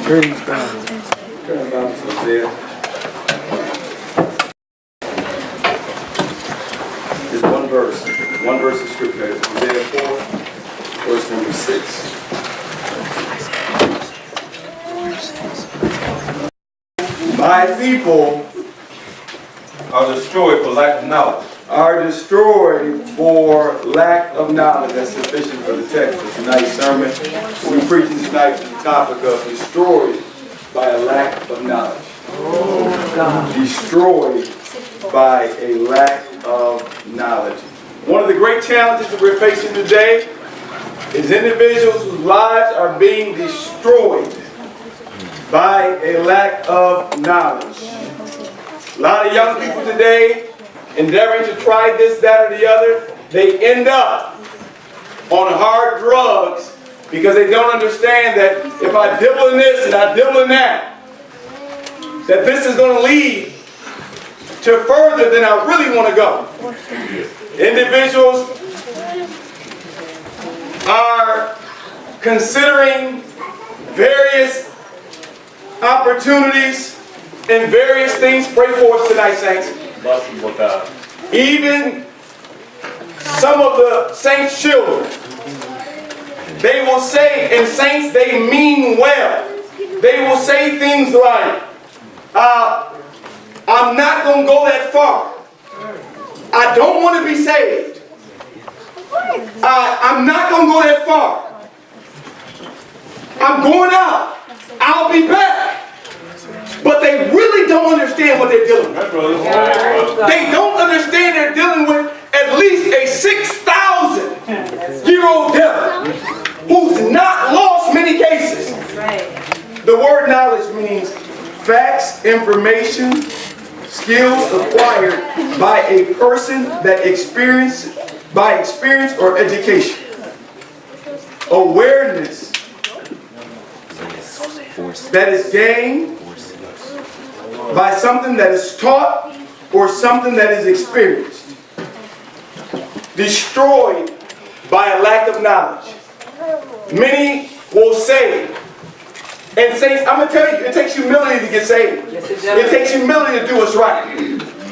Praise God. Turn Bible to Isaiah. Just one verse of scripture. Isaiah 4, verse number 6. My people are destroyed for lack of knowledge. Are destroyed for lack of knowledge. That's sufficient for the text of tonight's sermon. We're preaching tonight the topic of destroyed by a lack of knowledge. Destroyed by a lack of knowledge. One of the great challenges that we're facing today is individuals whose lives are being destroyed by a lack of knowledge. A lot of young people today endeavoring to try this, that, or the other, they end up on hard drugs because they don't understand that if I dibble in this and I dibble in that, that this is going to lead to further than I really want to go. Individuals are considering various opportunities and various things. Pray for us tonight, saints. Even some of the saints' children, they will say, and saints, they mean well. They will say things like, I'm not going to go that far. I don't want to be saved. I'm not going to go that far. I'm going out. I'll be back. But they really don't understand what they're dealing with. They don't understand they're dealing with at least a 6,000-year-old devil who's not lost many cases. The word knowledge means facts, information, skills acquired by a person that by experience or education. Awareness that is gained by something that is taught or something that is experienced. Destroyed by a lack of knowledge. Many will say, and saints, I'm going to tell you, it takes humility to get saved. It takes humility to do what's right.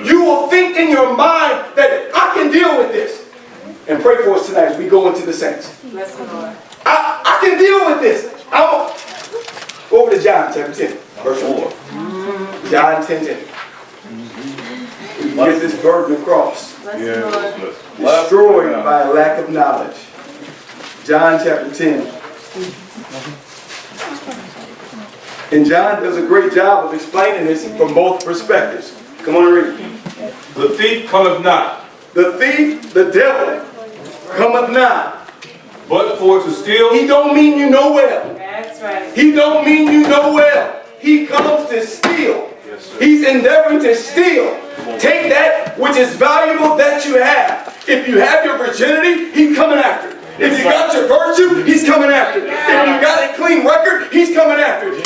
You will think in your mind that I can deal with this. And pray for us tonight as we go into the saints. I can deal with this. Go over to John chapter 10, verse 4. John 10:10. We can get this burden across. Destroyed by a lack of knowledge. John chapter 10. And John does a great job of explaining this from both perspectives. Come on and read. The thief cometh not. The thief, the devil, cometh not. But for to steal. He don't mean you know well. That's right. He don't mean you know well. He comes to steal. Yes, he's endeavoring to steal. Take that which is valuable that you have. If you have your virginity, he's coming after it. If you got your virtue, he's coming after it. If you got a clean record, he's coming after it.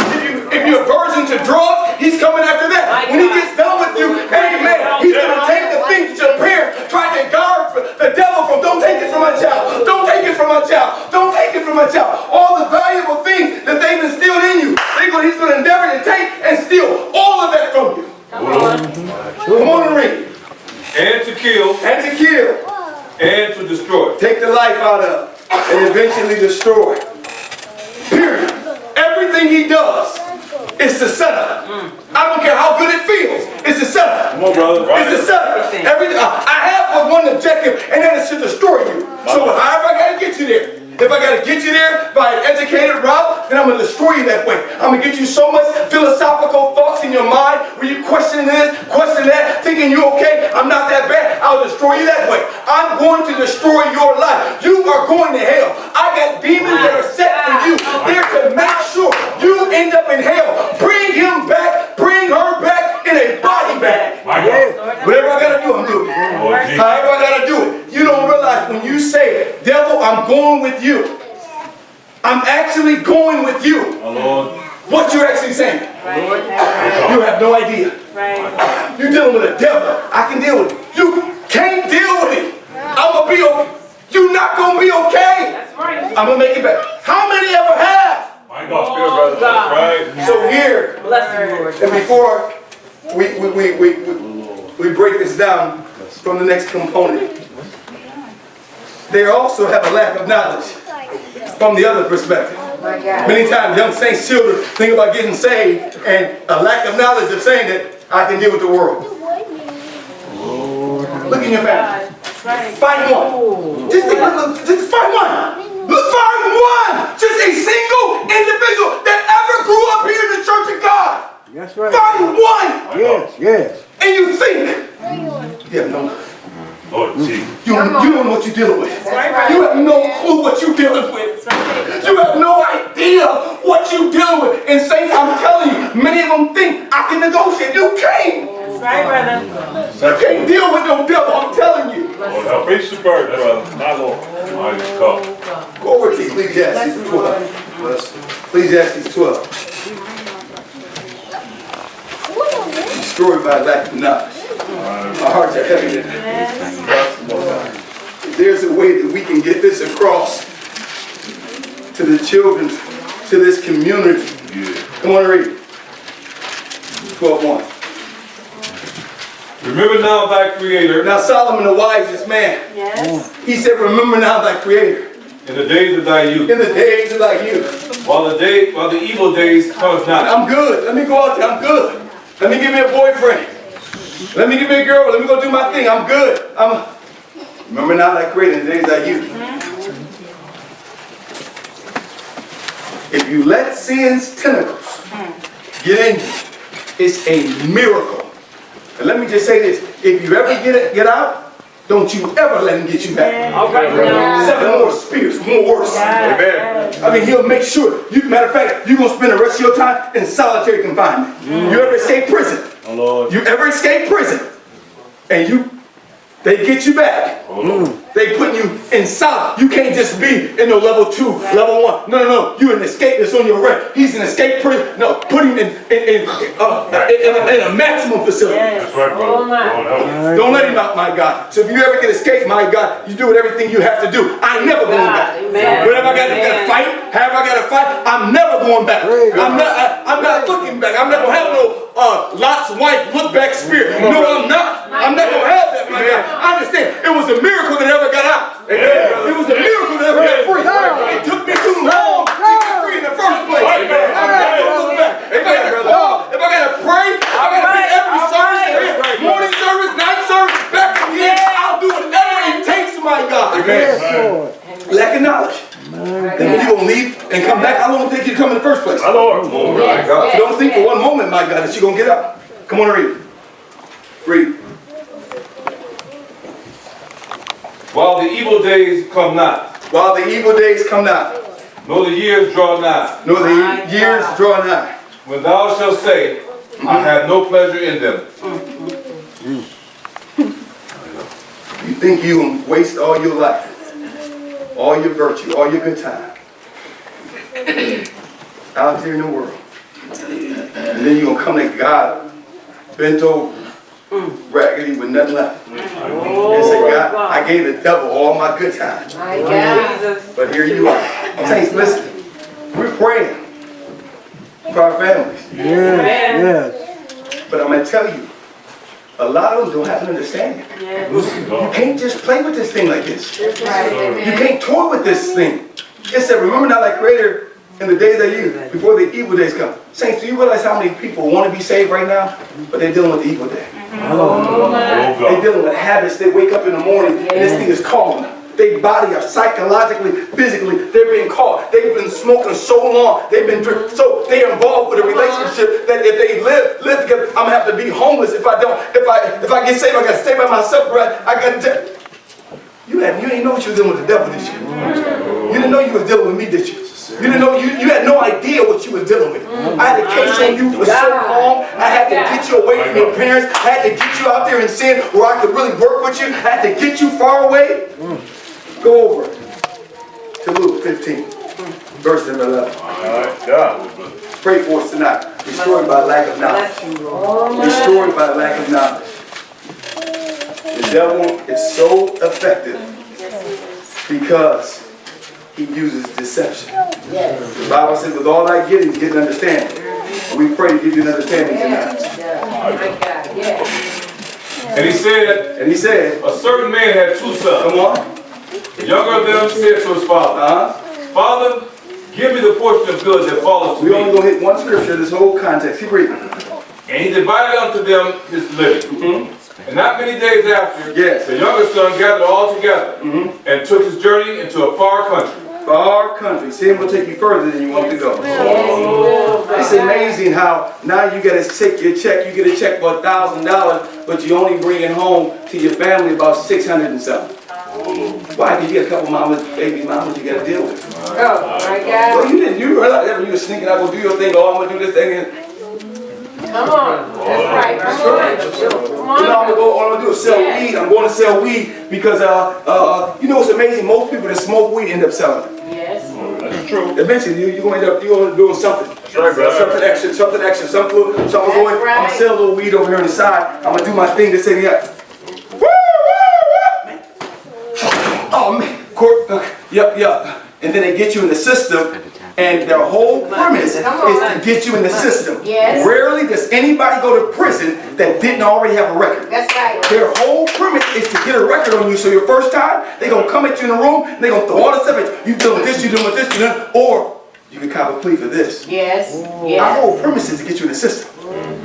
If you're a virgin to drugs, he's coming after that. When he gets done with you, amen, he's going to take the things that your parents tried to guard the devil from. Don't take it from my child. Don't take it from my child. Don't take it from my child. All the valuable things that they've instilled in you, he's going to endeavor to take and steal all of that from you. Come on and read. And to kill. And to kill. And to destroy. Take the life out of and eventually destroy. Period. Everything he does is to set up. I don't care how good it feels. It's to set up. Come on, brother. It's to set up. Everything. I have one objective, and that is to destroy you. So however I got to get you there. If I got to get you there by an educated route, then I'm going to destroy you that way. I'm going to get you so much philosophical thoughts in your mind where you question this, question that, thinking you okay, I'm not that bad. I'll destroy you that way. I'm going to destroy your life. You are going to hell. I got demons that are set for you. They're to make sure you end up in hell. Bring him back, bring her back in a body bag. Whatever I got to do, I'm doing it. However I got to do it. You don't realize when you say, devil, I'm going with you. I'm actually going with you. What you're actually saying. You have no idea. You're dealing with a devil. I can deal with it. You can't deal with it. I'm going to be okay. You're not going to be okay. I'm going to make it back. How many ever have? My God. Good, brother. Right. So here, and before we break this down from the next component, they also have a lack of knowledge from the other perspective. Many times young saints, children think about getting saved and a lack of knowledge of saying that I can deal with the world. Look in your family. Find one. Just find one. Find one. Just a single individual that ever grew up here in the church of God. That's right. Find one. Yes. And you think, yeah, no. You don't know what you're dealing with. You have no clue what you're dealing with. You have no idea what you're dealing with. And saints, I'm telling you, many of them think I can negotiate. You can't. That's right, brother. You can't deal with no devil, I'm telling you. Lord, preach the word, brother. My Lord. Go over to Ecclesiastes 12. Ecclesiastes 12. Destroyed by lack of knowledge. Our hearts are heavy today. There's a way that we can get this across to the children, to this community. Come on, read. 12:1. Remember now thy Creator. Now Solomon, the wisest man, he said, remember now thy Creator. In the days of thy youth. In the days of thy youth. While the evil days come not. I'm good. Let me go out there. I'm good. Let me give me a boyfriend. Let me give me a girl. Let me go do my thing. I'm good. Remember now thy Creator in the days of thy youth. If you let sin's tentacles get in you, it's a miracle. And let me just say this. If you ever get out, don't you ever let him get you back. All right, now. 7 more spirits, more worse. Amen. I mean, he'll make sure. Matter of fact, you're going to spend the rest of your time in solitary confinement. You ever escape prison? Oh, Lord. You ever escape prison? And they get you back. They put you in solid. You can't just be in no level 2, level 1. No. You're an escape that's on your rent. He's an escape prison. No, put him in a maximum facility. That's right, brother. Don't let him out, my God. So if you ever get escaped, my God, you do everything you have to do. I never going back. Whatever I got to fight, however I got to fight, I'm never going back. I'm not looking back. I'm not going to have no Lot's wife look back spirit. No, I'm not. I'm not going to have that, my God. I understand. It was a miracle that ever got out. It was a miracle that ever got free. It took me too long to get free in the first place. I'm not going to look back. If I got to call, if I got to pray, if I got to be every service, morning service, night service, back again, I'll do whatever it takes, my God. Lack of knowledge. Then when you going to leave and come back, how long will it take you to come in the first place? My Lord. Oh, my God. So don't think for one moment, my God, that you're going to get out. Come on, read. Read. While the evil days come not. While the evil days come not. Nor the years draw nigh. Nor the years draw nigh. When thou shalt say, I have no pleasure in them. You think you will waste all your life, all your virtue, all your good time out there in the world. And then you're going to come to God bent over, raggedy with nothing left. And say, God, I gave the devil all my good times. But here you are. Saints, listen. We're praying for our families. Yes. But I'm going to tell you, a lot of them don't have an understanding. You can't just play with this thing like this. You can't toy with this thing. It said, remember now thy Creator in the days of youth, before the evil days come. Saints, do you realize how many people want to be saved right now, but they're dealing with the evil day? They're dealing with habits. They wake up in the morning and this thing is calling them. Their body are psychologically, physically, they're being called. They've been smoking so long. They've been drinking. So they're involved with a relationship that if they live together, I'm gonna have to be homeless if I don't. If I get saved, I gotta stay by myself. Right? You didn't know what you were dealing with the devil, did you? You didn't know you was dealing with me, did you? You didn't know you had no idea what you was dealing with. I had a case on you for so long. I had to get you away from your parents. I had to get you out there in sin where I could really work with you. I had to get you far away. Go over to Luke 15, verse 11. Pray for us tonight. Destroyed by lack of knowledge. Destroyed by lack of knowledge. The devil is so effective because he uses deception. The Bible says, with all thy getting, get understanding. we pray to give you an understanding tonight. My God, yes. And he said, A certain man had two sons. come on. The younger of them said to his father, Father, give me the portion of goods that falleth to We only me. gonna hit one scripture, this whole context. Keep reading. And he divided unto them his living. And not many days after, Yes. the younger son gathered all together and took his journey into a far country. Far country. See, him will take you further than you want to go. It's amazing how now you gotta take your check, you get a check for $1,000, but you only bring it home to your family about 600 and something. Why? Because you got a couple mamas, baby mamas you gotta deal with. Oh, my God. Well, you realize that when you were sneaking out, go do your thing, oh, I'm gonna do this thing, and Come on. That's right. Come on. Come you know, on. all I'm gonna do is sell weed. I'm going to sell weed because, you know what's amazing? Most people that smoke weed end up selling it. Yes. That's true. Eventually, you're gonna end up doing something. right, brother. Something extra, so I'm gonna go in, I'm gonna sell a little weed over here on the side. I'm gonna do my thing to say, yeah. Woo, woo, woo. Oh man, yep. And then they get you in the system, and their whole premise is to get you in the system. Yes. Rarely does anybody go to prison that didn't already have a record. That's right. Their whole premise is to get a record on you. So your first time, they're going to come at you in the room, and they're going to throw all the stuff at you. You doing this, you doing this, you doing, or you can cop a plea for this. Yes. Our Yes. whole premise is to get you in the system.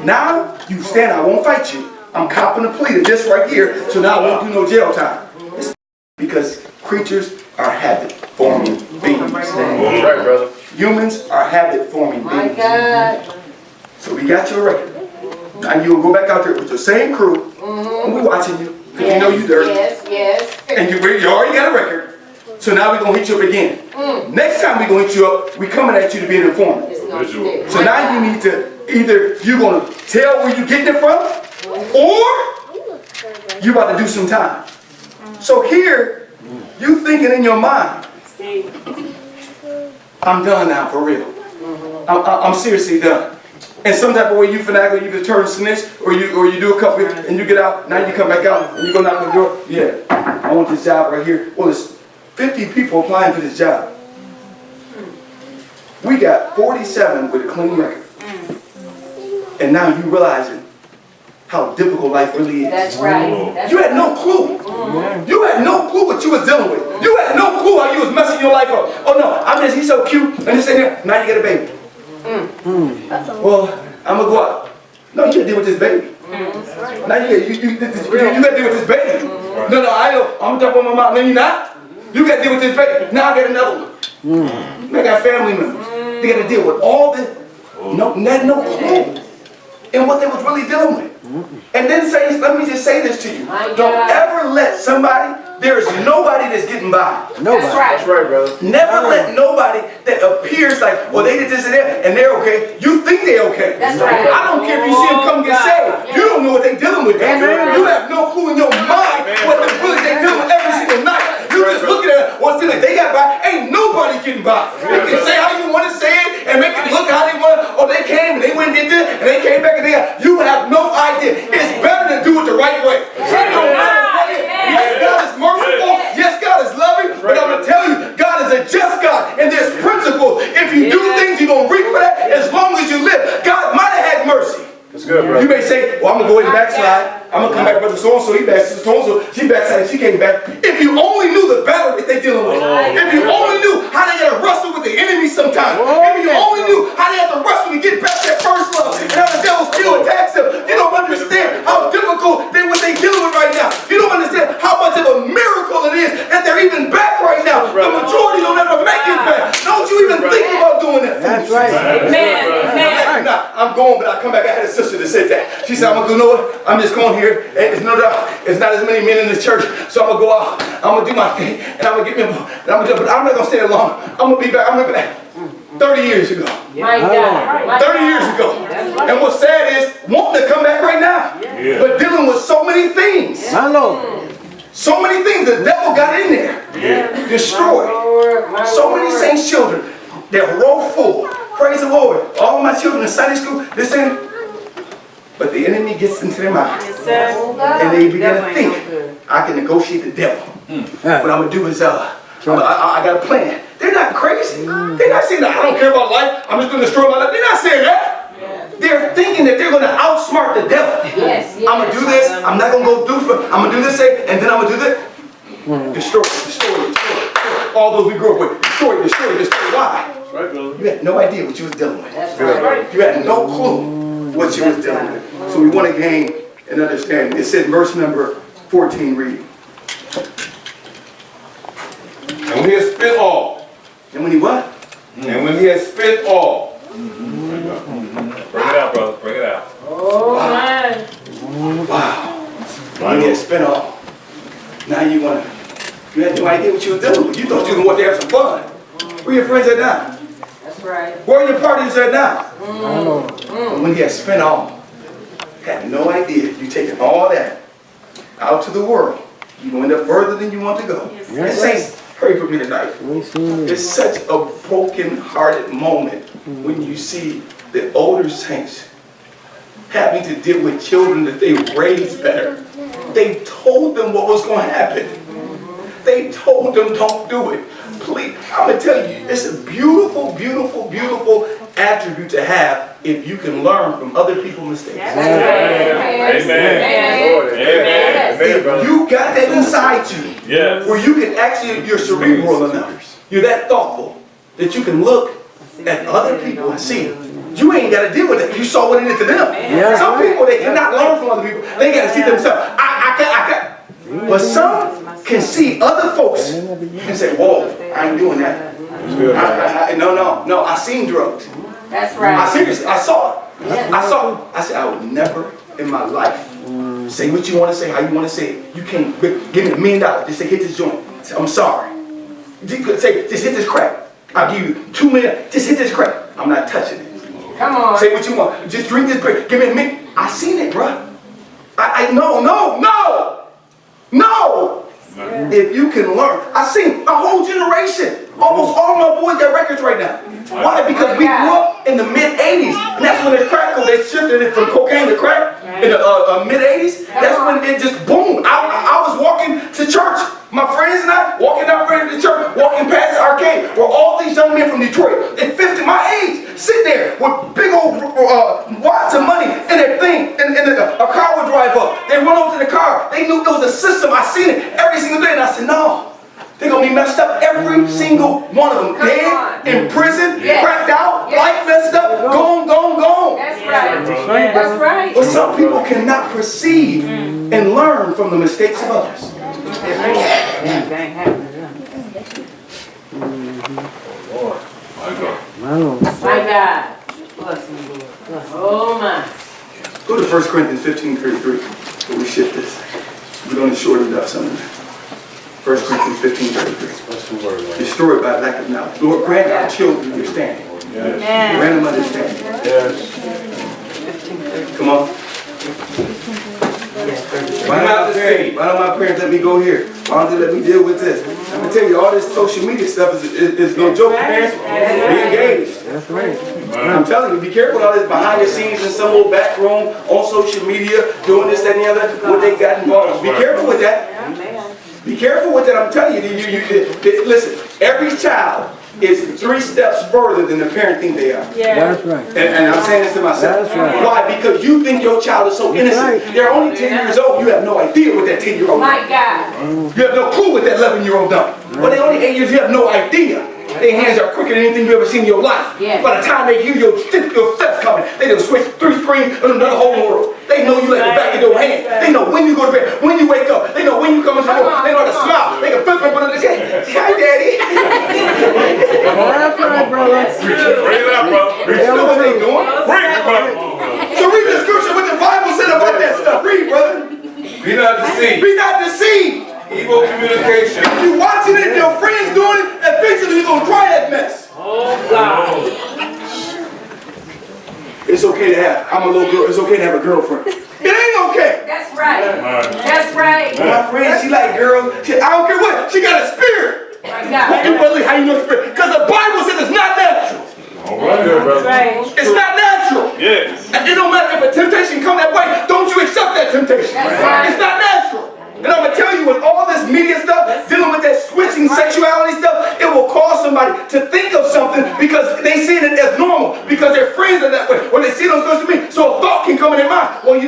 Now, you stand, I won't fight you. I'm copping a plea to this right here, so now I won't do no jail time. It's because creatures are habit-forming beings. That's right, brother. Humans are habit-forming My beings. God. So we got your record. Now you will go back out there with your same crew, and we're watching you, because we know you dirty. Yes. And you already got a record. So now we're going to hit you up again. Next time we're going to hit you up, we're coming at you to be an informant. It's not fair. So now you need to, either you're going to tell where you're getting it from, or you're about to do some time. So here, you thinking in your mind, I'm done now, for real. I'm seriously done. And some type of way you finagle, you can turn snitch, or you do a couple, and you get out, now you come back out, and you go knock on the door, yeah, I want this job right here. Well, there's 50 people applying for this job. We got 47 with a clean record. And now you realizing how difficult life really is. That's right. You had no clue. You had no clue what you was dealing with. You had no clue how you was messing your life up. Oh no, he's so cute, and this and that. Now you get a baby. Well, I'm gonna go out. No, you gotta deal with this baby. Now you gotta deal with this baby. No, I'm talking about my mom. No, you're not. You gotta deal with this baby. Now I got another one. I got family members. They gotta deal with all this. No clue in what they was really dealing with. And then let me just say this to you. Don't ever let somebody, there is nobody that's getting by. Nobody. That's right. That's right, brother. Never let nobody that appears like, well, they did this and that, and they're okay. You think they're okay. That's right. I don't care if you see them come get saved. You don't know what they're dealing with. You have no clue in your mind what they're dealing with every single night. You just looking at what's in it. They got by. Ain't nobody getting by. You can say how you want to say it and make it look how they want. Or they came and they went and did this and they came back and they got. You have no idea. It's better to do it the right way. It don't matter what it is. Yes, God is merciful. Yes, God is loving. But I'm gonna tell you, God is a just God, and there's principles. If you do things, you're gonna reap for that as long as you live. God might have had mercy. That's good, bro. You may say, well, I'm going to go ahead and backslide. I'm going to come back, brother so-and-so, he backslid, so-and-so, she backslided, she came back. If you only knew the battle that they're dealing with. If you only knew how they got to wrestle with the enemy sometimes. If you only knew how they have to wrestle to get back that first love. And how the devil still attacks them. You don't understand how difficult what they're dealing with right now. You don't understand how much of a miracle it is that they're even back right now. The majority don't ever make it back. Don't you even think about doing that. That's right. Amen. Nah, I'm going, but I come back. I had a sister that said that. She said, I'm going to go, know what? I'm just going here. And it's no doubt, it's not as many men in this church. So I'm going to go out. I'm going to do my thing. And I'm going to get me but I'm not going to stay there long. I'm going to be back. I'm going to be back 30 years ago. My God. 30 years ago. And what's sad is wanting to come back right now. But dealing with so many things. My Lord. So many things the devil got in there. Destroyed. So many saints' children. They're roll full. Praise the Lord. All my children in Sunday school, listen. But the enemy gets into their mind. And they begin to think, I can negotiate the devil. What I'm going to do is, I got a plan. They're not crazy. They're not saying that I don't care about life. I'm just going to destroy my life. They're not saying that. thinking that they're going to outsmart the devil. Yes, yes. I'm going to do this. I'm not going to go do it. I'm going to do this, and then I'm going to do this. Destroy. All those we grew up with. Destroy. Why? Right, brother. You had no idea what you was dealing with. That's right. You had no clue what you was dealing with. So we want to gain an understanding. It said verse number 14, read. And when he has spent all. And when he what? And when he has spent all. Bring it out, brother. Bring it out. Oh, man. Wow. When he had spent all. Now you had no idea what you was dealing with. You thought you was going to have some fun. Where your friends at now? That's right. Where are your parties at now? And when he had spent all, had no idea, you taking all that out to the world. You going up further than you want to go. And saints, pray for me tonight. It's such a broken-hearted moment when you see the older saints having to deal with children that they raised better. They told them what was going to happen. They told them don't do it. Please, I'm going to tell you, it's a beautiful, beautiful, beautiful attribute to have if you can learn from other people's mistakes. Amen. If you got that inside you, Yes. where you can actually, you're cerebral enough, you're that thoughtful, that you can look at other people and see. You ain't got to deal with it. You saw what it did to them. Some people, they cannot learn from other people. They got to see themselves. But some can see other folks and say, whoa, I ain't doing that. No, I seen drugs. That's right. I saw it. I said, I would never in my life say what you want to say, how you want to say it. You can't give me $1 million. Just say, hit this joint. Say, I'm sorry. Say, just hit this crack. I'll give you $2 million. Just hit this crack. I'm not touching it. Come on. Say what you want. Just drink this beer. Give me $1 million. I seen it, bro. No. If you can learn. I seen a whole generation. Almost all my boys got records right now. Why? Because we grew up in the mid-'80s. And that's when the crack, they shifted it from cocaine to crack in the mid-'80s. That's when it just boomed. I was walking to church. My friends and I walking down to church, walking past the arcade, where all these young men from Detroit, at 50, my age, sit there with big old wads of money in their thing, and a car would drive up. They run over to the car. They knew there was a system. I seen it every single day, and I said, no. They're going to be messed up, every single one of them. Dead, in prison, cracked out, life messed up, gone. That's right. That's right. But some people cannot perceive and learn from the mistakes of others. My God. Oh, my. Go to 1 Corinthians 15:33, before we shift this. We're going to shorten it up some of that. 1 Corinthians 15:33. Destroyed by lack of knowledge. Lord, grant our children understanding. Yes. Grant them understanding. Yes. Come on. Why don't my parents let me go here? Why don't they let me deal with this? I'm going to tell you, all this social media stuff is no joke, parents. Be engaged. That's right. I'm telling you, be careful with all this behind the scenes in some old back room on social media, doing this, that, and the other, what they got involved. Be careful with that. Be careful with that. I'm telling you, listen, every child is 3 steps further than the parent think they are. That's right. And I'm saying this to myself. That's right. Why? Because you think your child is so innocent. right. They're only 10 years old. You have no idea what that 10-year-old My does. God. You have no clue what that 11-year-old done. When they're only 8 years, you have no idea. Their hands are quicker than anything you've ever seen in your life. Yeah. By the time they hear your steps coming, they done switch 3 screens and another whole world. They know you like the back of your hand. They know when you go to bed, when you wake up. They know when you come into the room. They know how to smile. They can flip and put it in the head. Hi, Daddy. That's right, brother. Bring it out, brother. You know what they doing? Bring it, brother. So read the scripture what the Bible said about that stuff. Read, brother. Be not deceived. Be not deceived. Evil communication. You watching it, your friends doing it, and eventually you're going to try that mess. Oh, God. It's okay to have, I'm a little girl, it's okay to have a girlfriend. It ain't okay. That's right. That's right. My friend, she like girls, I don't care what, she got a spirit. My God. You believe how you know spirit? Because the Bible says it's not natural. All right, there, brother. Right. It's not natural. Yes. And it don't matter if a temptation come that way, don't you accept that temptation. That's right. It's not natural. And I'm going to tell you, with all this media stuff, dealing with that switching sexuality stuff, it will cause somebody to think of something because they see it as normal, because their friends are that way, or they see it on social media. So a thought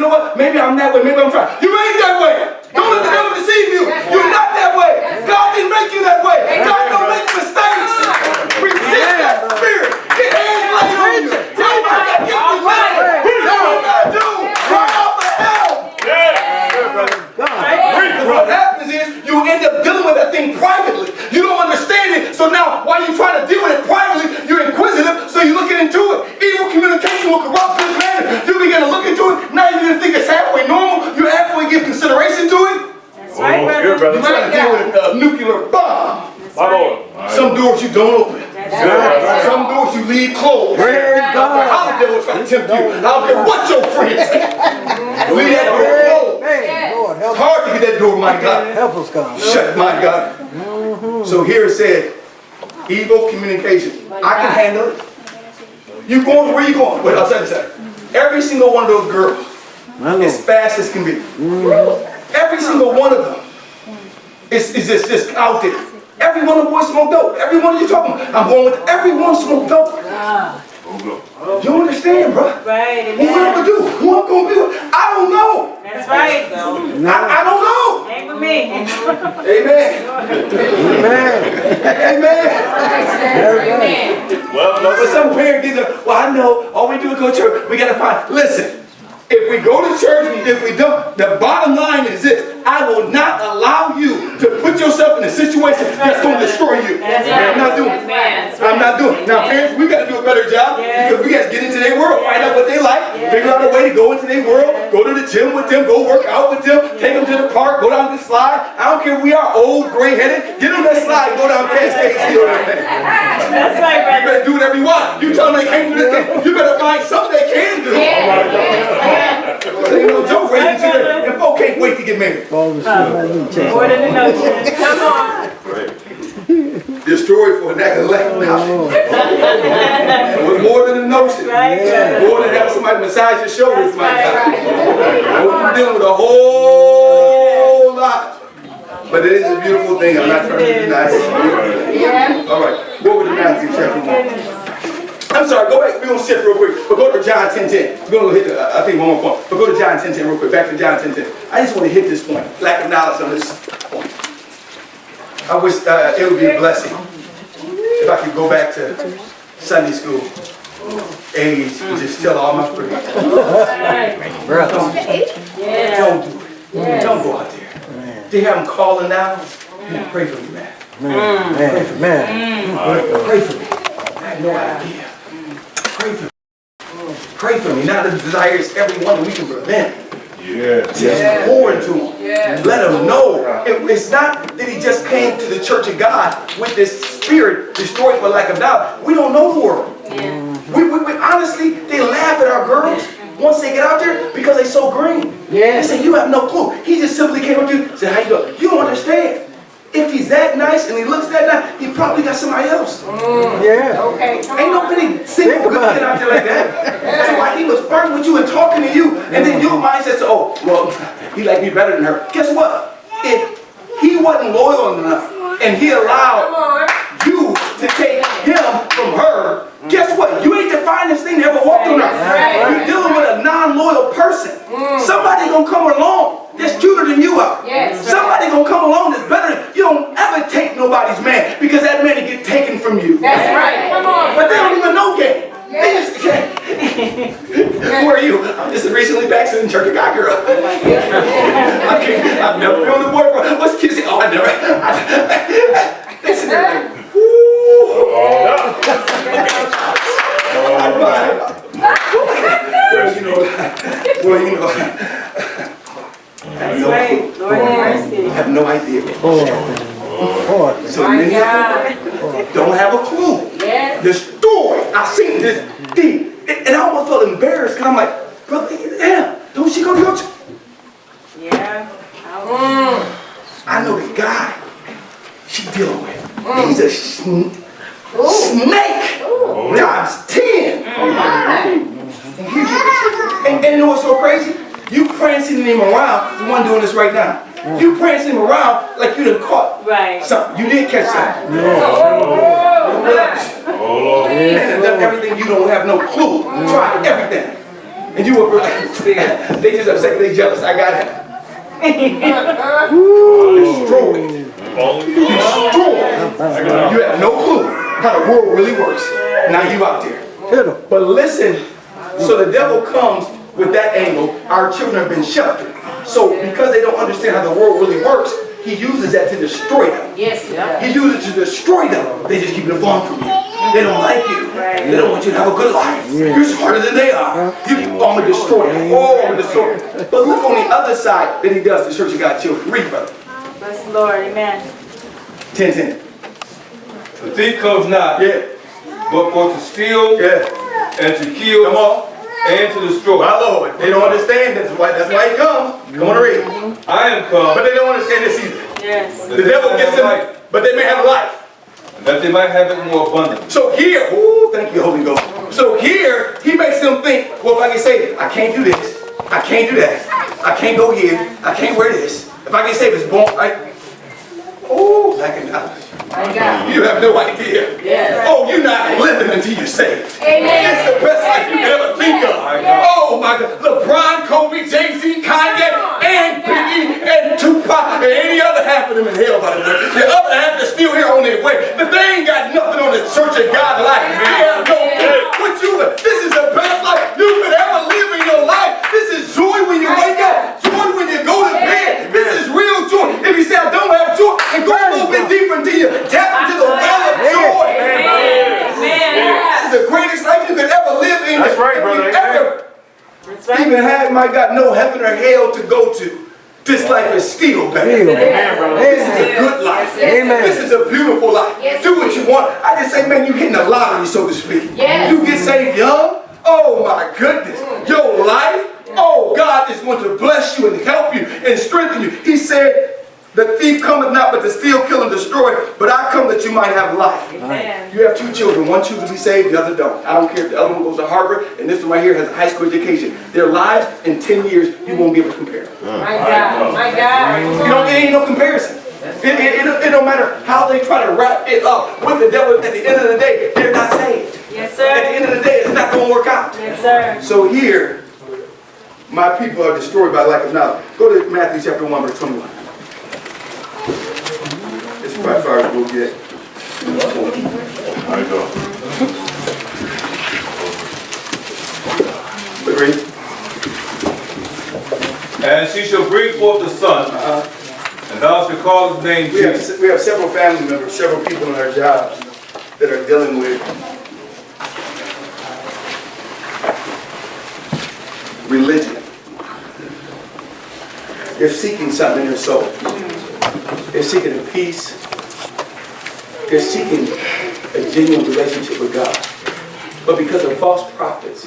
know what? Maybe I'm that way. Maybe I'm trying. You ain't that way. Don't let the devil deceive you. You're not that way. God didn't make you that way. God don't make mistakes. Resist that spirit. Get hands laid on you. Tell me I got to get you laid. That's what you got to do. Cry out for help. What happens is you end up dealing with that thing privately. You don't understand it. So now, while you're trying to deal with it privately, you're inquisitive. So you're looking into it. Evil communication will corrupt this man. You begin to look into it. Now you didn't think it's halfway normal. You halfway give consideration to it. That's right, brother. Good, brother. You're trying to deal with a nuclear bomb. My Lord. Some doors you don't open. Some doors you leave closed. Praise God. How the devil try to tempt you? I don't care what your friends say. Leave that door closed. Hey, Lord, It's help hard to get that door, my God. Help us, God. Shut, my God. So here it said, evil communication. I can handle it. You going where you going? Wait, I'll tell you something. Every single one of those girls, as fast as can be. Every single one of them is just out there. Every one of the boys smoke dope. Every one of you talking about, I'm going with every one smoke dope. You understand, bro? Right. What I'm gonna do? Who I'm gonna be with? I don't know. That's right. I don't know. Hang with me. Amen. Amen. Amen. Well, But some parents get there, well, I know, all we do is go to church. We gotta find. Listen, if we go to church, if we don't, the bottom line is this. I will not allow you to put yourself in a situation that's going to destroy you. I'm not doing it. I'm not doing it. Now, parents, we got to do a better job because we got to get into their world, find out what they like, figure out a way to go into their world, go to the gym with them, go work out with them, take them to the park, go down the slide. I don't care if we are old, gray-headed. Get on that slide, go down Cascade Hill. That's right, You brother. better do whatever you want. You tell them they can't do this thing. You better find something they can do. Ain't no joke waiting to that. And folks can't wait to get married. More than the notion. Come on. Destroyed for a neglect. It was more than a notion. Right. More than having somebody massage your shoulders, my God. We're dealing with a whole lot. But it is a beautiful thing. I'm not trying to be nice. All right. Go over to Matthew chapter 1. I'm sorry, go back. We're going to shift real quick. But go to John 10:10. We're going to hit, I think, one more point. But go to John 10:10 real quick. Back to John 10:10. I just want to hit this point. Lack of knowledge on this point. I wish it would be a blessing if I could go back to Sunday school age and just tell all my friends. Don't do it. Don't go out there. They have them calling now. Man, pray for me, man. Pray for me. Pray for me. I have no idea. Pray for me. Pray for me. Now the desire is everyone that we can prevent. Just pour into them. Let them know. It's not that he just came to the church of God with this spirit destroyed for lack of doubt. We don't know the world. We honestly, they laugh at our girls once they get out there because they're so green. They say, you have no clue. He just simply came up to you and said, how you doing? You don't understand. If he's that nice and he looks that nice, he probably got somebody else. Okay. Ain't nobody single good kid out there like that. That's why he was flirting with you and talking to you, and then your mind says, oh, well, he liked me better than her. Guess what? If he wasn't loyal enough and he allowed you to take him from her, guess what? You ain't the finest thing that ever walked on earth. You're dealing with a non-loyal person. Somebody gonna come along that's cuter than you are. Somebody gonna come along that's better than you. Don't ever take nobody's man because that man will get taken from you. That's right. Come on. But they don't even know game. They just Who are you? I'm just a recently backslidden church of God girl. I've never been with a boyfriend. What's kissing? Oh, I never. Listen to me. Well, you know. That's right. Lord have mercy. I have no idea. So many of them don't have a clue. The story, I seen this thing, and I almost felt embarrassed because I'm like, brother, damn, don't she go to your church? I know the guy she dealing with. He's a snake times 10. And you know what's so crazy? You prancing him around, the one doing this right now. You prancing him around like you done caught something. You did catch something. Man, done everything you don't have no clue. Tried everything. And you were like, they just upset, they jealous. I got it. Destroyed. Destroyed. You have no clue how the world really works. Now you out there. But listen, so the devil comes with that angle. Our children have been sheltered. So because they don't understand how the world really works, he uses that to destroy them. Yes, yeah. He uses it to destroy them. They just keep it far from you. They don't like you. They don't want you to have a good life. You're smarter than they are. I'm going to destroy them. Oh, I'm going to destroy them. But look on the other side that he does to Church of God children. Read, brother. Bless the Lord, amen. 10:10. The thief comes not, Yeah. but for to steal Yeah. and to kill Come on. and to destroy. My Lord. They don't understand. That's why he comes. Come on, read. I am come But they don't understand this either. Yes. The devil gets them, but they may have life. that they might have it more abundantly. So here, ooh, thank you, Holy Ghost. So here, he makes them think, well, if I can say, I can't do this, I can't do that, I can't go here, I can't wear this. If I can say it's born, oh, I can. My God. You have no idea. Yes. Oh, you're not living until you're saved. Amen. It's the best life you can ever think of. Oh my God. LeBron, Kobe, Jay-Z, Kanye, and Biggie, and Tupac, and any other half of them in hell, by the way. The other half is still here on their way. But they ain't got nothing on the Church of God life. They have no what you. This is the best life you could ever live in your life. This is joy when you wake up, joy when you go to bed. This is real joy. If you say I don't have joy, and go a little bit deeper into you. Tap into the well of joy. This is the greatest life you could ever live in. That's right, brother. Ever. That's right. Even had, my God, no heaven or hell to go to. This life is still better. This is a good life. Amen. This is a beautiful life. Do what you want. I just say, man, you hitting the lottery, so to speak. Yes. You get saved young. Oh my goodness. Your life. Oh, God is going to bless you and help you and strengthen you. He said, the thief cometh not but to steal, kill, and destroy, but I come that you might have life. Amen. You have two children. One chooses to be saved, the other don't. I don't care if the other one goes to Harvard, and this one right here has a high school education. Their lives in 10 years, you won't be able to compare. My God. My God. You know, there ain't no comparison. It don't matter how they try to wrap it up with the devil. At the end of the day, they're not saved. Yes, At the sir. end of the day, it's not going to work out. Yes, sir. So here, my people are destroyed by lack of knowledge. Go to Matthew chapter 1, verse 21. It's by far as we'll get. I go. Read. And she shall bring forth the son, and thou shalt call his name Jesus. We have several family members, several people in our jobs that are dealing with religion. They're seeking something in their soul. They're seeking a peace. They're seeking a genuine relationship with God. But because of false prophets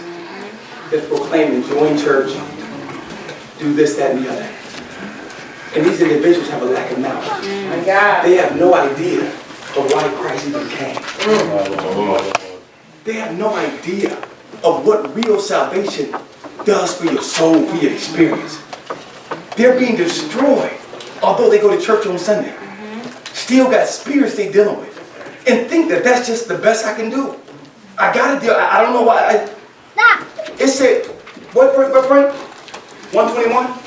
that proclaim to join church, do this, that, and the other. And these individuals have a lack of knowledge. My God. They have no idea of why Christ even came. They have no idea of what real salvation does for your soul, for your experience. They're being destroyed, although they go to church on Sunday. Still got spirits they dealing with. And think that that's just the best I can do. I gotta deal, I don't know why. It said, what Frank? 121?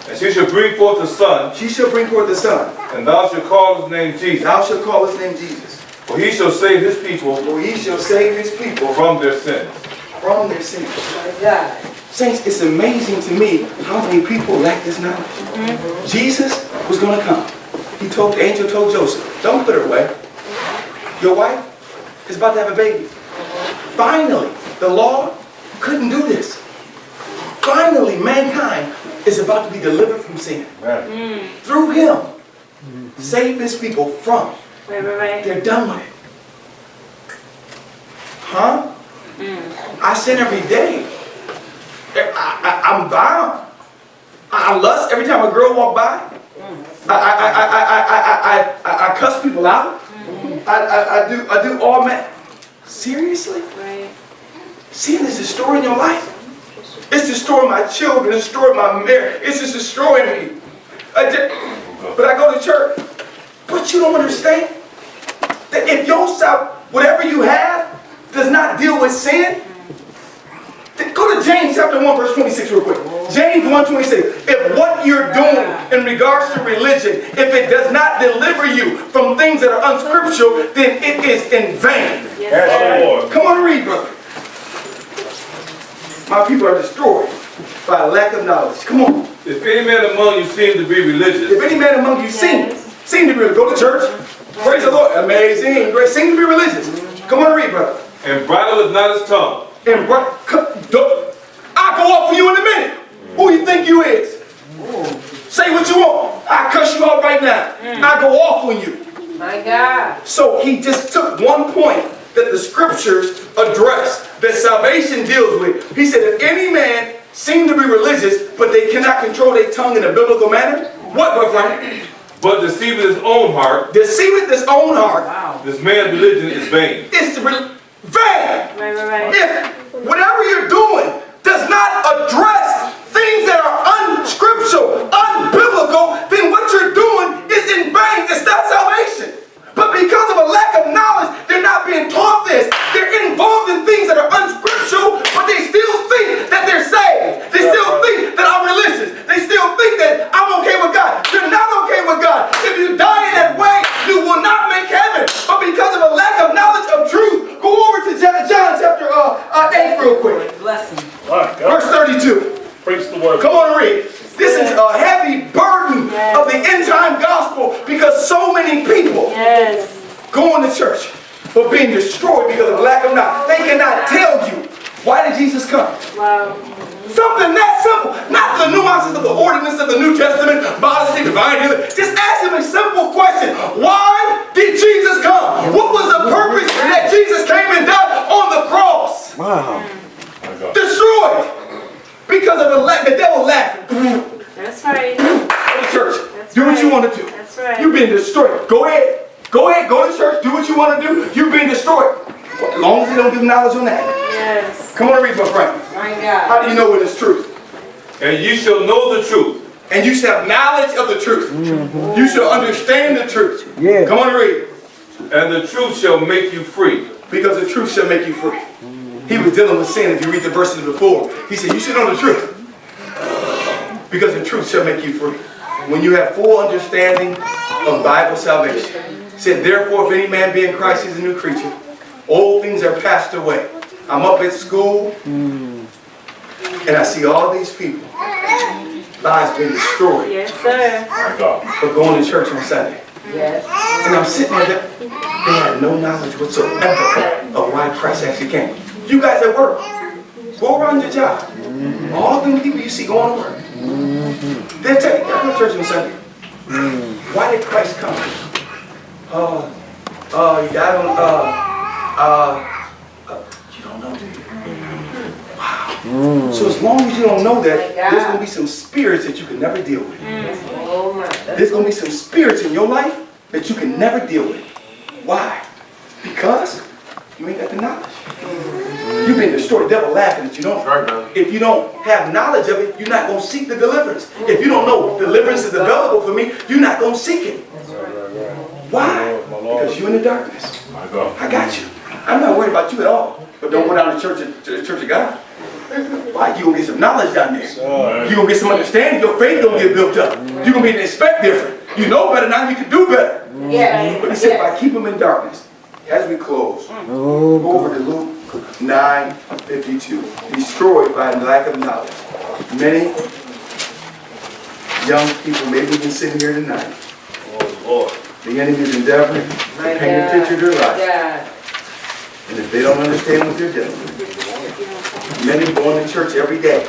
And she shall bring forth the son, She shall bring forth the son. and thou shalt call his name Jesus. Thou shalt call his name Jesus. For he shall save his people For he shall save his people from their sins. from their sins. My God. Saints, it's amazing to me how many people lack this knowledge. Jesus was going to come. The angel told Joseph, don't put her away. Your wife is about to have a baby. Finally, the law couldn't do this. Finally, mankind is about to be delivered from sin. Through him, save his people from. Right. They're done with it. Huh? I sin every day. I'm bound. I lust every time a girl walk by. I cuss people out. I do all that. Seriously? Right. Sin is destroying your life. It's destroying my children. It's destroying my marriage. It's just destroying me. But I go to church. But you don't understand that if your whatever you have does not deal with sin, Go to James chapter 1 verse 26 real quick. James 1:26. If what you're doing in regards to religion, if it does not deliver you from things that are unscriptural, then it is in vain. Yes, Lord. Come on and read, brother. My people are destroyed by lack of knowledge. Come on. If any man among you seem to be religious, If any man among you seem to be religious, go to church. Praise the Lord. Amazing. Great. Seem to be religious. Come on and read, brother. and bridleth not his tongue, And I'll go off for you in a minute. Who you think you is? Say what you want. I'll cuss you out right now. I'll go off on you. my God. So he just took one point that the scriptures address, that salvation deals with. He said, if any man seem to be religious, but they cannot control their tongue in a biblical manner, what, brother? but deceiveth his own heart, Deceiveth his own heart. Wow. this man's religion is vain. It's vain. Right. If whatever you're doing does not address things that are unscriptural, unbiblical, then what you're doing is in vain. It's not salvation. But because of a lack of knowledge, they're not being taught this. They're involved in things that are unscriptural, but they still think that they're saved. They still think that I'm religious. They still think that I'm okay with God. You're not okay with God. If you die in that way, you will not make heaven. But because of a lack of knowledge of truth, go over to John chapter 8 real quick. Bless him. Verse 32. Preach the word. Come on and read. This is a heavy burden of the end time gospel because so many people going to church but being destroyed because of lack of knowledge. They cannot tell you, why did Jesus come? Wow. Something that simple. Not the nuances of the ordinance of the New Testament, modesty, divine healing. Just ask him a simple question. Why did Jesus come? What was the purpose that Jesus came and died on the cross? Wow. Destroyed. Because of the devil laughing. That's right. Go to church. That's Do what you right. want to do. That's right. You've been destroyed. Go ahead. Go ahead. Go to church. Do what you want to do. You've been destroyed. As long as you don't give knowledge on that. Yes. Come on and read, my friend. My God. How do you know what is truth? And ye shall know the truth, And you shall have knowledge of the truth. You shall understand the truth. Yeah. Come on and read. and the truth shall make you free. Because the truth shall make you free. He was dealing with sin. If you read the verses before, he said, you should know the truth. Because the truth shall make you free. When you have full understanding of Bible salvation. He said, therefore, if any man be in Christ, he's a new creature. Old things are passed away. I'm up at school, and I see all these people. Lives being destroyed. Yes, sir. My God. For going to church on Sunday. Yes. And I'm sitting there, they had no knowledge whatsoever of why Christ actually came. You guys at work, go around your job. All them people you see going to work, they'll tell you, I go to church on Sunday. Why did Christ come? You don't know, do you? Wow. So as long as you don't know that, there's going to be some spirits that you can never deal with. Oh my. There's going to be some spirits in your life that you can never deal with. Why? Because you ain't got the knowledge. You've been destroyed. The devil laughing at you. If you don't have knowledge of it, you're not going to seek the deliverance. If you don't know deliverance is available for me, you're not going to seek it. Why? Because you're in the darkness. I got you. I'm not worried about you at all. But don't go down to the church of God. Why? You're going to get some knowledge down there. You're going to get some understanding. Your faith going to get built up. You're going to be to expect different. You know better now, you can do better. Yeah. But he said, by keep them in darkness. As we close, go over to Luke 9:52. Destroyed by lack of knowledge. Many young people, maybe even sitting here tonight. The enemy is endeavoring to paint a picture of their life. God. And if they don't understand what they're dealing with, many going to church every day,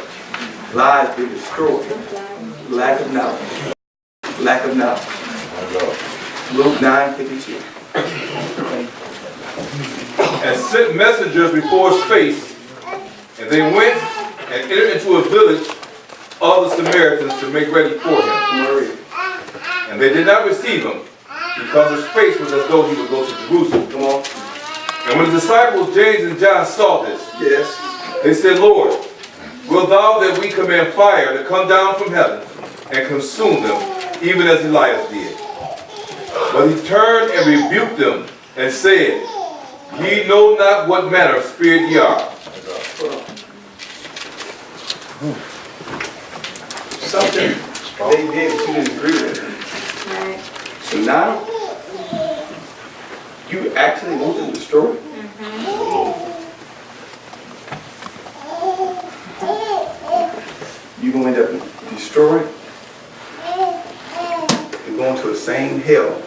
lives being destroyed. Lack of knowledge. Lack of knowledge. Luke 9:52. And sent messengers before his face, and they went and entered into a village of the Samaritans to make ready for him. And they did not receive him, because his face was as though he would go to Jerusalem. Come on. And when the disciples James and John saw this, Yes. they said, Lord, wilt thou that we command fire to come down from heaven and consume them, even as Elias did? But he turned and rebuked them and said, Ye know not what manner of spirit ye are. something they did that you didn't agree with. So now, you actually want to destroy? You're going to end up destroying and going to the same hell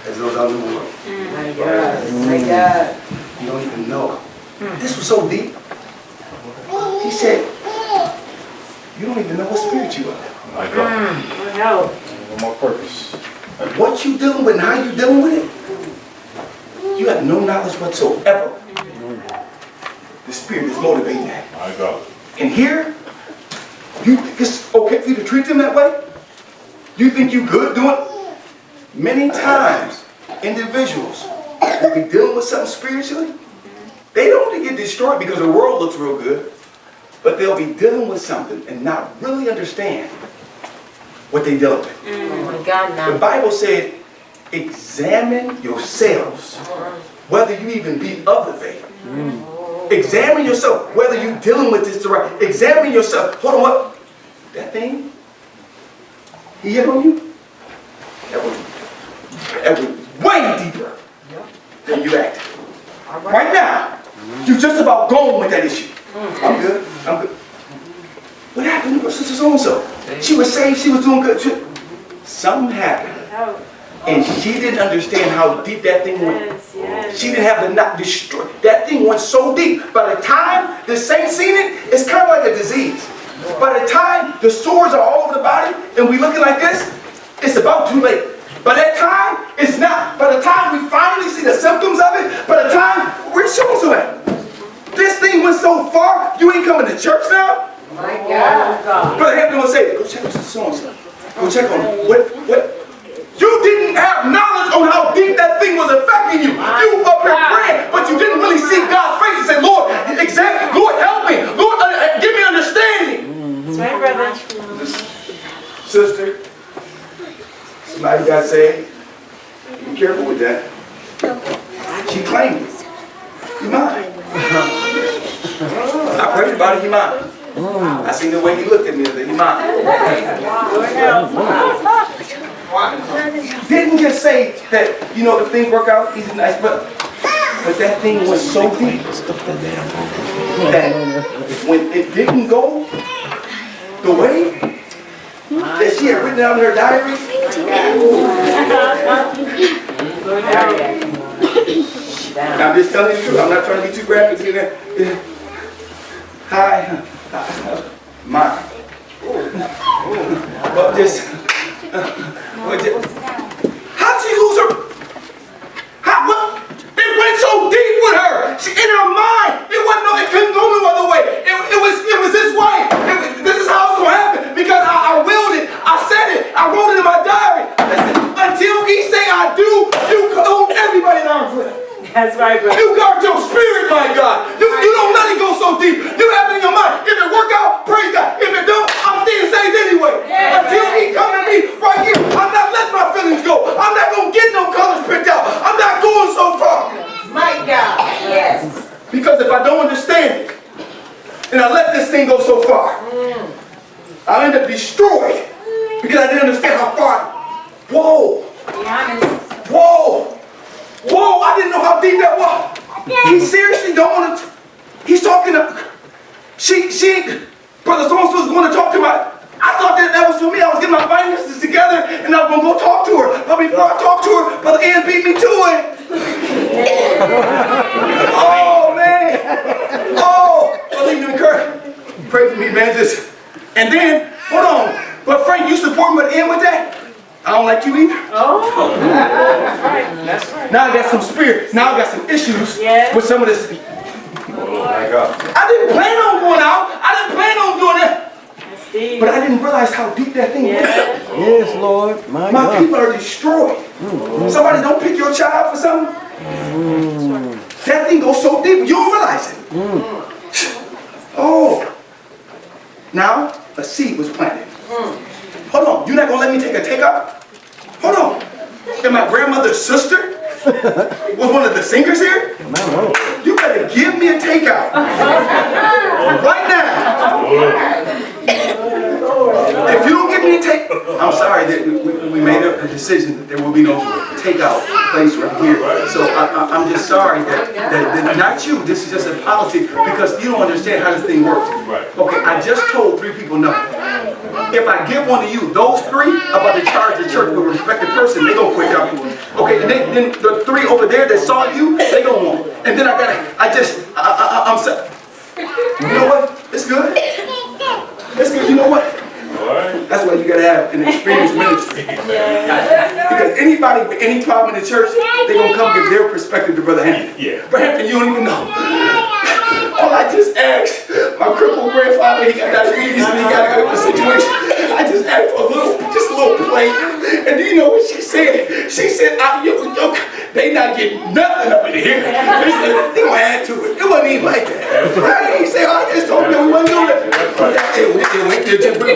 as those other world. My God. My God. You don't even know. This was so deep. He said, you don't even know what spirit you are. My God. No. One more purpose. What you dealing with and how you dealing with it, you have no knowledge whatsoever. The spirit is motivating that. My God. And here, it's okay for you to treat them that way? You think you good doing it? Many times, individuals will be dealing with something spiritually. They don't get destroyed because the world looks real good, but they'll be dealing with something and not really understand what they're dealing with. Oh my God, The now. Bible said, examine yourselves whether you even be of the faith. Examine yourself whether you're dealing with this the right. Examine yourself. Hold on, what? That thing? He hit on you? That was way deeper than you acted. Right now, you're just about going with that issue. I'm good. I'm good. What happened to her sister so-and-so? She was saved. She was doing good. Something happened. And she didn't understand how deep that thing went. She didn't have to not destroy. That thing went so deep. By the time the saints seen it, it's kind of like a disease. By the time the sores are all over the body and we looking like this, it's about too late. By that time, it's not. By the time we finally see the symptoms of it, by the time, where's so at? This thing went so far, you ain't coming to church now? My God. Brother Hampton will say, go check on so-and-so. Go check on him. What? You didn't have knowledge on how deep that thing was affecting you. You were up here praying, but you didn't really see God's face and say, Lord, Lord, help me. Lord, give me understanding. That's right, brother. Sister, somebody got saved. Be careful with that. She claimed it. You mine. I prayed about it, you mine. I seen the way he looked at me, that he mine. Didn't just say that, if things work out, easy, nice, but that thing was so deep that when it didn't go the way that she had written out in her diary, I'm just telling you the truth. I'm not trying to be too graphic in there. Hi, mine. But just. How'd she lose her? What? It went so deep with her. In her mind, it couldn't go no other way. It was this way. This is how it's gonna happen because I willed it. I said it. I wrote it in my diary. Listen, until each day I do, you hold everybody in arm's length. That's right, brother. You guard your spirit, my God. You don't let it go so deep. You have it in your mind. If it work out, praise God. If it don't, I'm staying saved anyway. Until he come to me right here, I'm not letting my feelings go. I'm not going to get no colors picked out. I'm not going so far. My God. Yes. Because if I don't understand it, and I let this thing go so far, I'll end up destroyed because I didn't understand how far. Whoa. Be honest. Whoa. Whoa, I didn't know how deep that was. He seriously don't want to. He's talking to. Brother so-and-so was going to talk to my. I thought that was for me. I was getting my finances together and I was going to go talk to her. But before I talked to her, Brother Ian beat me to it. Oh, man. Oh, Brother Ian, pray for me, man. And then, hold on. But Frank, you support me with Ian with that? I don't like you either. Oh, that's right. That's right. Now I got some spirit. Now I got some issues with some of this. Oh my God. I didn't plan on going out. I didn't plan on doing that. But I didn't realize how deep that thing went. Yes, Lord. My God. People are destroyed. Somebody don't pick your child for something. That thing goes so deep, you don't realize it. Oh. Now, a seed was planted. Hold on. You're not going to let me take a takeout? Hold on. And my grandmother's sister was one of the singers here? You better give me a takeout. Right now. the decision that there will be no takeout place right here. So I'm just sorry that not you, this is just a policy because you don't understand how this thing works. Okay, I just told 3 people no. If I give one to you, those 3 are about to charge the church with a respected person, they gonna quit coming. Okay, and then the 3 over there that saw you, they gonna want it. And then I'm sorry. You know what? It's good. It's good. You know what? That's why you gotta have an experienced ministry. Because anybody with any problem in the church, they gonna come give their perspective to Brother Hampton. Brother Hampton, you don't even know. All I just asked my crippled grandfather, he got diabetes and he got a situation. I just asked for a little plate. And do you know what she said? She said, they not getting nothing up in here. They said, they gonna add to it. It wasn't even like that. Right? He said, I just told them we wasn't doing that. It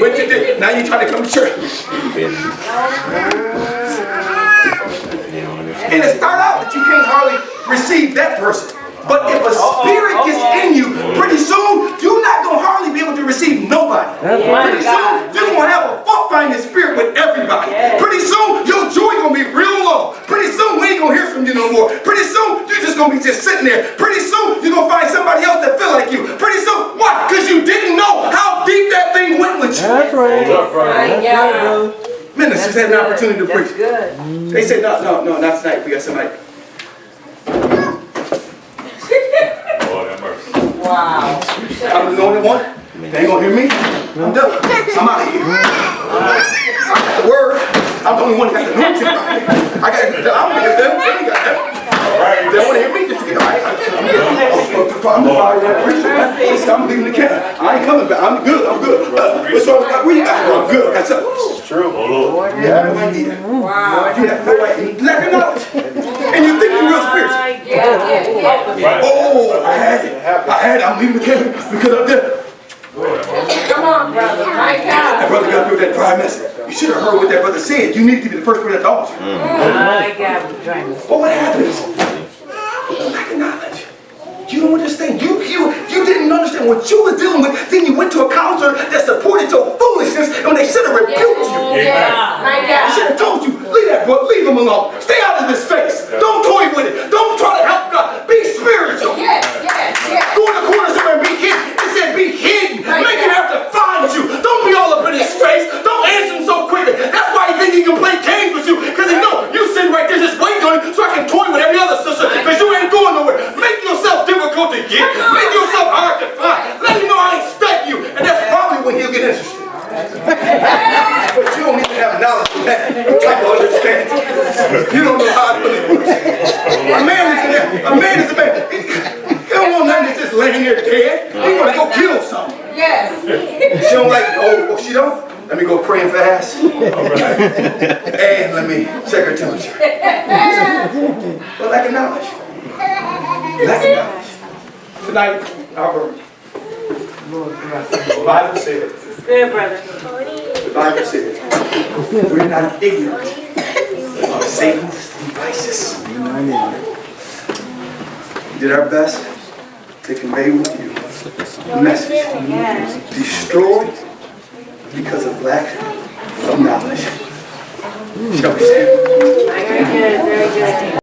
went to this. Now you trying to come to church. And it started out that you can't hardly receive that person. But if a spirit gets in you, pretty soon, you're not going to hardly be able to receive nobody. Pretty soon, you're going to have a fault-finding spirit with everybody. Pretty soon, your joy going to be real low. Pretty soon, we ain't going to hear from you no more. Pretty soon, you're just going to be just sitting there. Pretty soon, you're going to find somebody else that feel like you. Pretty soon, why? Because you didn't know how deep that thing went with you. That's right. That's right. Ministers had an opportunity to preach. They said, no, not tonight. We got somebody. Wow. I'm the only one. They ain't gonna hear me. I'm done. I'm out of here. I got the word. I'm the only one that got the anointing. I don't get them. They ain't got that. They don't want to hear me. Just get right. I'm leaving the camp. I ain't coming back. I'm good. What's wrong? Where you at? I'm good. That's up. It's true. You have no idea. Wow. You have no idea. Lack of knowledge. And you think you're real spiritual. Oh, I had it. I'm leaving the camp because I'm there. Come on, brother. My God. That brother got through that prime message. You should have heard what that brother said. You needed to be the first person at the altar. My God. Well, what happens? Lack of knowledge. You don't understand. You didn't understand what you were dealing with. Then you went to a counselor that supported your foolishness, and they should have rebuked you. My God. I should have told you, leave that boy, leave him alone. Stay out of his face. Don't toy with it. Don't try to help God. Be spiritual. Yes. Go in the corner somewhere and be hidden. It said be hidden. Make him have to find you. Don't be all up in his face. Don't answer him so quickly. That's why he think he can play games with you. Because he know you sitting right there just waiting on him so I can toy with every other sister. Because you ain't going nowhere. Make yourself difficult to get. Make yourself hard to find. Let him know I ain't stuck you. And that's probably when he'll get interested. But you don't even have knowledge of that type of understanding. You don't know how it really works. A man is a man. He don't want nothing that's just laying there dead. He want to go kill something. Yes. She don't like, oh, she don't? Let me go pray and fast. And let me check her temperature. But lack of knowledge. Tonight, our the Bible says, Good, brother. the Bible says, we're not ignorant of Satan's devices. We did our best to convey with you the message. Destroyed because of lack of knowledge. Shall we stand? Very good.